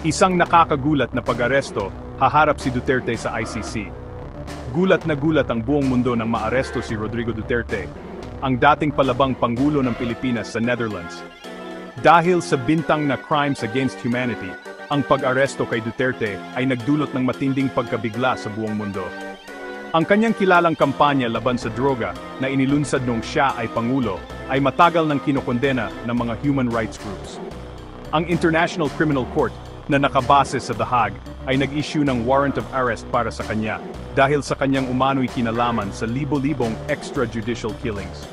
Isang nakakagulat na pag-aresto, haharap si Duterte sa ICC. Gulat na gulat ang buong mundo nang maaresto si Rodrigo Duterte, ang dating palabang Pangulo ng Pilipinas sa Netherlands. Dahil sa bintang na crimes against humanity, ang pag-aresto kay Duterte ay nagdulot ng matinding pagkabigla sa buong mundo. Ang kanyang kilalang kampanya laban sa droga na inilunsad noong siya ay Pangulo ay matagal nang kinokondena ng mga human rights groups. Ang International Criminal Court na nakabase sa The Hague ay nag-issue ng warrant of arrest para sa kanya dahil sa kanyang umano'y kinalaman sa libo-libong extrajudicial killings.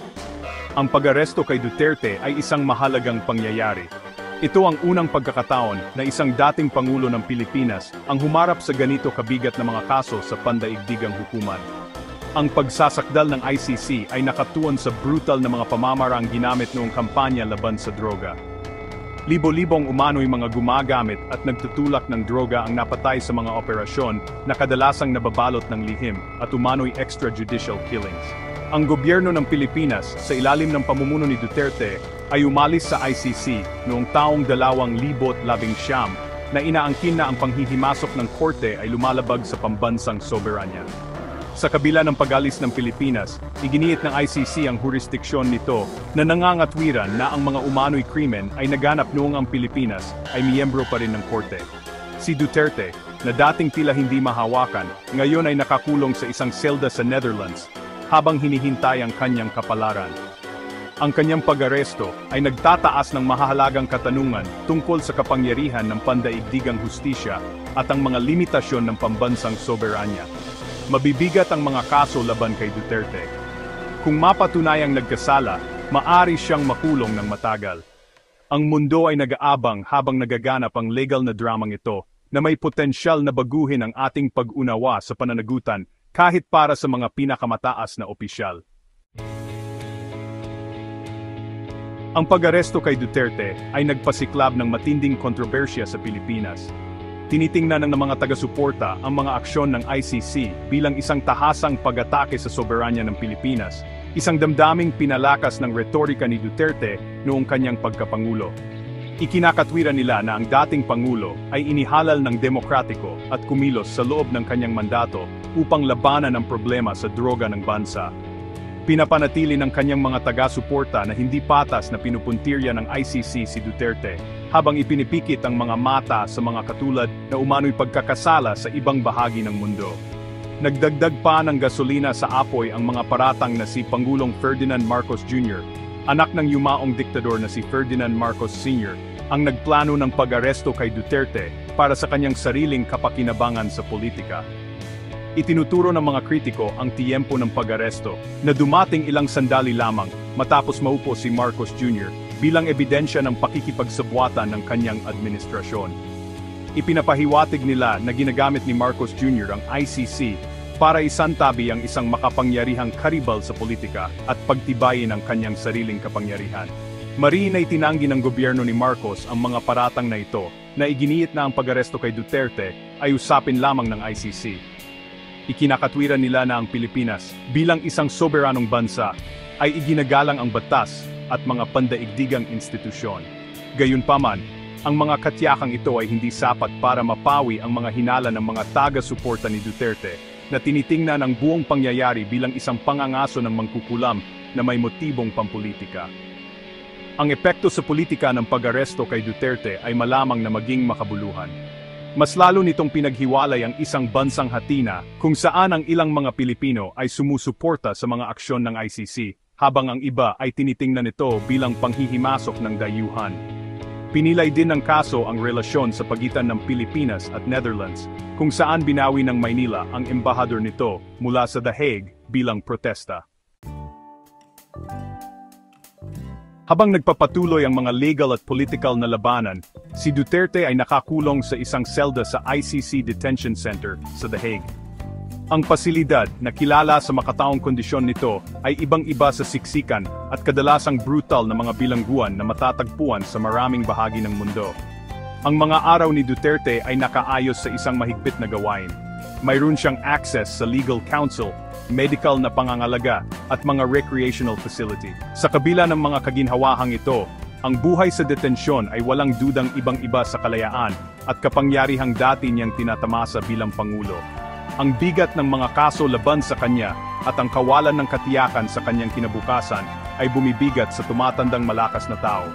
Ang pag-aresto kay Duterte ay isang mahalagang pangyayari. Ito ang unang pagkakataon na isang dating Pangulo ng Pilipinas ang humarap sa ganito kabigat na mga kaso sa pandaigdigang hukuman. Ang pagsasakdal ng ICC ay nakatuon sa brutal na mga pamamarang ginamit noong kampanya laban sa droga. Libo-libong umano'y mga gumagamit at nagtutulak ng droga ang napatay sa mga operasyon na kadalasang nababalot ng lihim at umano'y extrajudicial killings. Ang gobyerno ng Pilipinas sa ilalim ng pamumuno ni Duterte ay umalis sa ICC noong taong 2019 na inaangkin na ang panghihimasok ng korte ay lumalabag sa pambansang soberanya. Sa kabila ng pag-alis ng Pilipinas, iginiit ng ICC ang jurisdiksyon nito na nangangatwiran na ang mga umano'y krimen ay naganap noong ang Pilipinas ay miyembro pa rin ng korte. Si Duterte, na dating tila hindi mahawakan, ngayon ay nakakulong sa isang selda sa Netherlands habang hinihintay ang kanyang kapalaran. Ang kanyang pag-aresto ay nagtataas ng mahahalagang katanungan tungkol sa kapangyarihan ng pandaigdigang hustisya at ang mga limitasyon ng pambansang soberanya. Mabibigat ang mga kaso laban kay Duterte. Kung mapatunayang nagkasala, maari siyang makulong ng matagal. Ang mundo ay nag-aabang habang nagaganap ang legal na dramang ito na may potensyal na baguhin ang ating pag-unawa sa pananagutan kahit para sa mga pinakamataas na opisyal. Ang pag-aresto kay Duterte ay nagpasiklab ng matinding kontrobersya sa Pilipinas. Tinitingnan ng mga taga-suporta ang mga aksyon ng ICC bilang isang tahasang pag-atake sa soberanya ng Pilipinas, isang damdaming pinalakas ng retorika ni Duterte noong kanyang pagkapangulo. Ikinakatwiran nila na ang dating Pangulo ay inihalal ng demokratiko at kumilos sa loob ng kanyang mandato upang labanan ang problema sa droga ng bansa. Pinapanatili ng kanyang mga taga-suporta na hindi patas na pinupuntirya ng ICC si Duterte, habang ipinipikit ang mga mata sa mga katulad na umano'y pagkakasala sa ibang bahagi ng mundo. Nagdagdag pa ng gasolina sa apoy ang mga paratang na si Pangulong Ferdinand Marcos Jr., anak ng yumaong diktador na si Ferdinand Marcos Sr., ang nagplano ng pag-aresto kay Duterte para sa kanyang sariling kapakinabangan sa politika. Itinuturo ng mga kritiko ang tiyempo ng pag-aresto na dumating ilang sandali lamang matapos maupo si Marcos Jr. bilang ebidensya ng pakikipagsabwatan ng kanyang administrasyon. Ipinapahiwatig nila na ginagamit ni Marcos Jr. ang ICC para isantabi ang isang makapangyarihang karibal sa politika at pagtibayin ang kanyang sariling kapangyarihan. Mariin ay tinanggi ng gobyerno ni Marcos ang mga paratang na ito na iginiit na ang pag-aresto kay Duterte ay usapin lamang ng ICC. Ikinakatwiran nila na ang Pilipinas bilang isang soberanong bansa ay iginagalang ang batas at mga pandaigdigang institusyon. Gayunpaman, ang mga katyakang ito ay hindi sapat para mapawi ang mga hinala ng mga taga-suporta ni Duterte na tinitingnan ang buong pangyayari bilang isang pangangaso ng mangkukulam na may motibong pampolitika. Ang epekto sa politika ng pag-aresto kay Duterte ay malamang na maging makabuluhan. Mas lalo nitong pinaghiwalay ang isang bansang hatina kung saan ang ilang mga Pilipino ay sumusuporta sa mga aksyon ng ICC, habang ang iba ay tinitingnan ito bilang panghihimasok ng dayuhan. Pinilay din ng kaso ang relasyon sa pagitan ng Pilipinas at Netherlands, kung saan binawi ng Maynila ang embahador nito mula sa The Hague bilang protesta. Habang nagpapatuloy ang mga legal at political na labanan, si Duterte ay nakakulong sa isang selda sa ICC Detention Center sa The Hague. Ang pasilidad na kilala sa makataong kondisyon nito ay ibang-iba sa siksikan at kadalasang brutal na mga bilangguan na matatagpuan sa maraming bahagi ng mundo. Ang mga araw ni Duterte ay nakaayos sa isang mahigpit na gawain. Mayroon siyang access sa legal counsel, medical na pangangalaga, at mga recreational facility. Sa kabila ng mga kaginhawahang ito, ang buhay sa detensyon ay walang dudang ibang-iba sa kalayaan at kapangyarihang dati niyang tinatamasa bilang Pangulo. Ang bigat ng mga kaso laban sa kanya at ang kawalan ng katiyakan sa kanyang kinabukasan ay bumibigat sa tumatandang malakas na tao.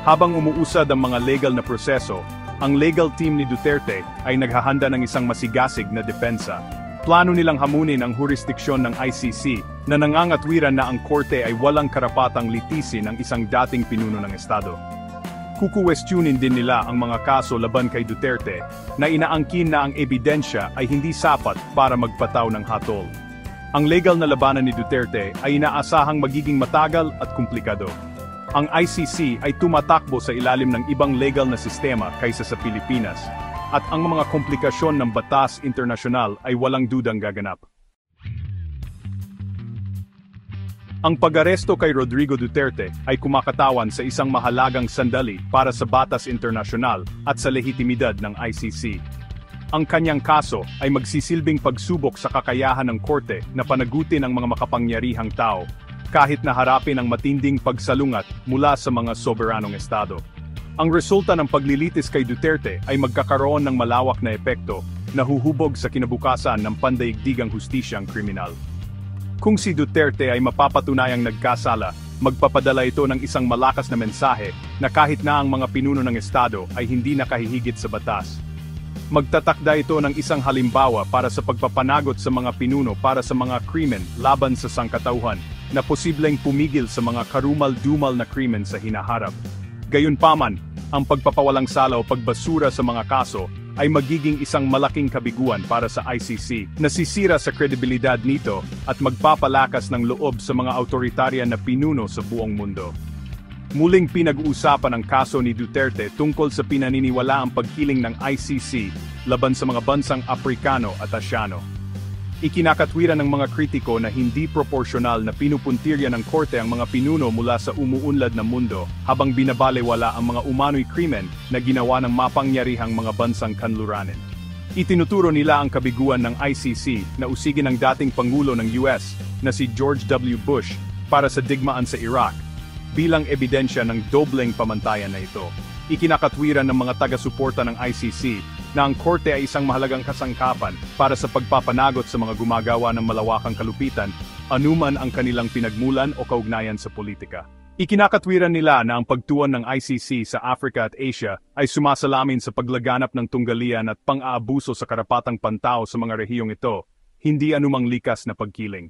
Habang umuusad ang mga legal na proseso, ang legal team ni Duterte ay naghahanda ng isang masigasig na depensa. Plano nilang hamunin ang jurisdiksyon ng ICC na nangangatwiran na ang korte ay walang karapatang litisin ang isang dating pinuno ng Estado. Kukuwestiyonin din nila ang mga kaso laban kay Duterte na inaangkin na ang ebidensya ay hindi sapat para magpataw ng hatol. Ang legal na labanan ni Duterte ay inaasahang magiging matagal at komplikado. Ang ICC ay tumatakbo sa ilalim ng ibang legal na sistema kaysa sa Pilipinas, at ang mga komplikasyon ng batas internasyonal ay walang dudang gaganap. Ang pag-aresto kay Rodrigo Duterte ay kumakatawan sa isang mahalagang sandali para sa batas internasyonal at sa lehitimidad ng ICC. Ang kanyang kaso ay magsisilbing pagsubok sa kakayahan ng korte na panagutin ang mga makapangyarihang tao, kahit na harapin ang matinding pagsalungat mula sa mga soberanong estado. Ang resulta ng paglilitis kay Duterte ay magkakaroon ng malawak na epekto na huhubog sa kinabukasan ng pandaigdigang hustisyang kriminal. Kung si Duterte ay mapapatunayang nagkasala, magpapadala ito ng isang malakas na mensahe na kahit na ang mga pinuno ng estado ay hindi nakahihigit sa batas. Magtatakda ito ng isang halimbawa para sa pagpapanagot sa mga pinuno para sa mga krimen laban sa sangkatauhan na posibleng pumigil sa mga karumal-dumal na krimen sa hinaharap. Gayunpaman, ang pagpapawalang sala o pagbasura sa mga kaso ay magiging isang malaking kabiguan para sa ICC, nasisira sa kredibilidad nito at magpapalakas ng loob sa mga autoritaryan na pinuno sa buong mundo. Muling pinag-uusapan ang kaso ni Duterte tungkol sa pinaniniwalaang pagkiling ng ICC laban sa mga bansang Aprikano at Asyano. Ikinakatwiran ng mga kritiko na hindi proporsyonal na pinupuntirya ng korte ang mga pinuno mula sa umuunlad na mundo habang binabalewala ang mga umano'y krimen na ginawa ng mapangyarihang mga bansang kanluranin. Itinuturo nila ang kabiguan ng ICC na usigin ang dating Pangulo ng US na si George W. Bush para sa digmaan sa Iraq bilang ebidensya ng dobleng pamantayan na ito. Ikinakatwiran ng mga taga-suporta ng ICC na ang korte ay isang mahalagang kasangkapan para sa pagpapanagot sa mga gumagawa ng malawakang kalupitan, anuman ang kanilang pinagmulan o kaugnayan sa politika. Ikinakatwiran nila na ang pagtuon ng ICC sa Africa at Asia ay sumasalamin sa paglaganap ng tunggalian at pang-aabuso sa karapatang pantao sa mga rehiyong ito, hindi anumang likas na pagkiling.